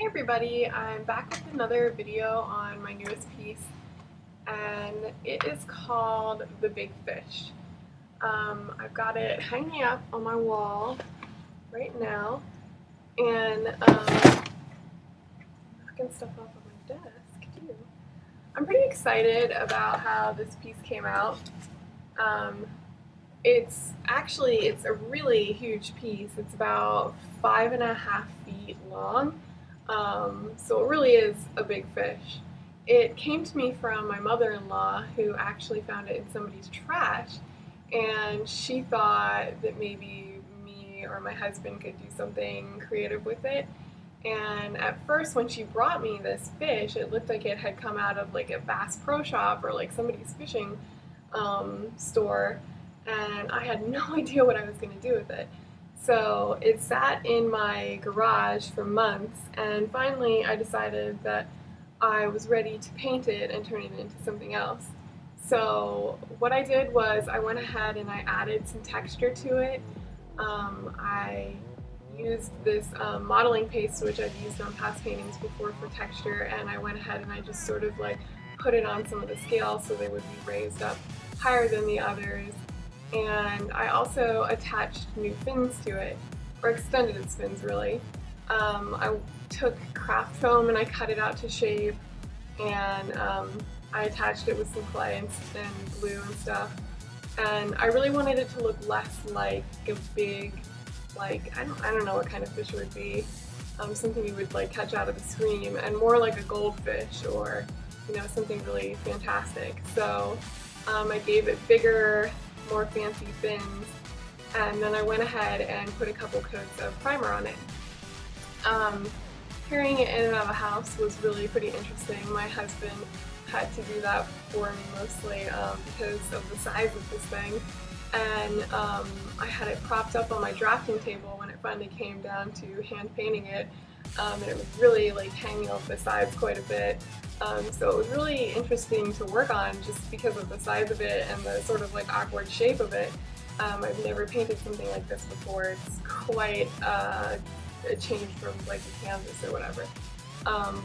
everybody, I'm back with another video on my newest piece, and it is called The Big Fish. I've got it hanging up on my wall right now, and knocking stuff off of my desk too. I'm pretty excited about how this piece came out. It's a really huge piece. It's about 5.5 feet long. So it really is a big fish. It came to me from my mother-in-law, who actually found it in somebody's trash, and she thought that maybe me or my husband could do something creative with it. And at first, when she brought me this fish, it looked like it had come out of like a Bass Pro Shop or like somebody's fishing store, and I had no idea what I was going to do with it. So it sat in my garage for months, and finally I decided that I was ready to paint it and turn it into something else. So what I did was I went ahead and I added some texture to it. I used this modeling paste, which I've used on past paintings before for texture, and I went ahead and I just sort of like put it on some of the scales so they would be raised up higher than the others. And I also attached new fins to it, or extended its fins really. I took craft foam and I cut it out to shape, and I attached it with some clay and glue and stuff. And I really wanted it to look less like a big, like, I don't know what kind of fish it would be, something you would like catch out of the stream, and more like a goldfish or, you know, something really fantastic. So I gave it bigger, more fancy fins, and then I went ahead and put a couple coats of primer on it. Carrying it in and out of the house was really pretty interesting. My husband had to do that for me mostly because of the size of this thing, and I had it propped up on my drafting table when it finally came down to hand painting it, and it was really like hanging off the sides quite a bit. So it was really interesting to work on just because of the size of it and the sort of like awkward shape of it. I've never painted something like this before. It's quite a change from like a canvas or whatever.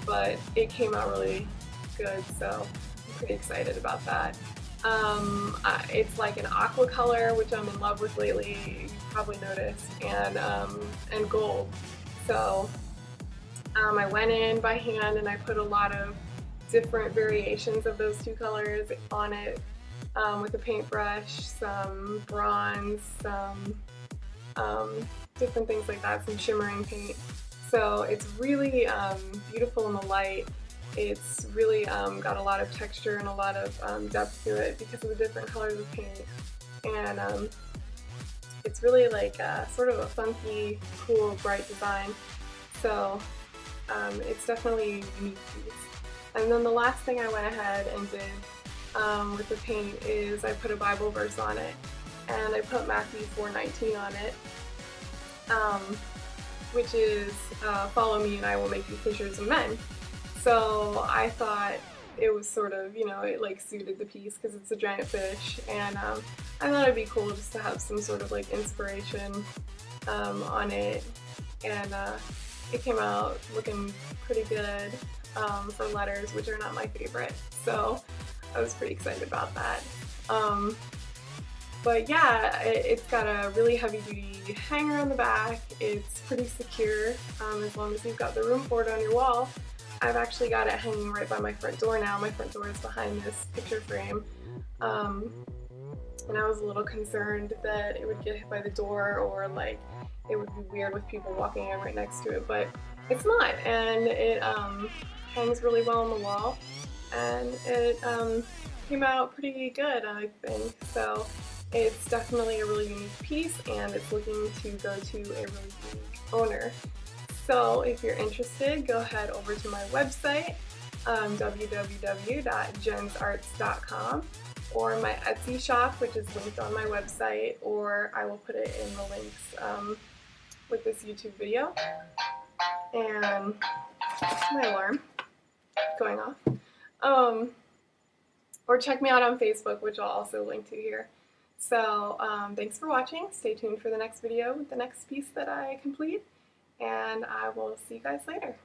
But it came out really good, so I'm pretty excited about that. It's like an aqua color, which I'm in love with lately, you've probably noticed, and gold. So I went in by hand and I put a lot of different variations of those two colors on it with a paintbrush, some bronze, some different things like that, some shimmering paint. So it's really beautiful in the light. It's really got a lot of texture and a lot of depth to it because of the different colors of paint. And it's really like sort of a funky, cool, bright design. So it's definitely a unique piece. And then the last thing I went ahead and did with the paint is I put a Bible verse on it, and I put Matthew 4:19 on it, which is, follow me and I will make you fishers of men. So I thought it was sort of, you know, it like suited the piece because it's a giant fish, and I thought it'd be cool just to have some sort of like inspiration on it, and it came out looking pretty good for letters, which are not my favorite, so I was pretty excited about that. But yeah, it's got a really heavy-duty hanger on the back. It's pretty secure as long as you've got the room for it on your wall. I've actually got it hanging right by my front door now. My front door is behind this picture frame. And I was a little concerned that it would get hit by the door, or like it would be weird with people walking in right next to it, but it's not, and it hangs really well on the wall, and it came out pretty good, I think. So it's definitely a really unique piece, and it's looking to go to a really unique owner. So if you're interested, go ahead over to my website, www.jensarts.com, or my Etsy shop, which is linked on my website, or I will put it in the links with this YouTube video. And my alarm going off. Or check me out on Facebook, which I'll also link to here. So thanks for watching. Stay tuned for the next video with the next piece that I complete, and I will see you guys later.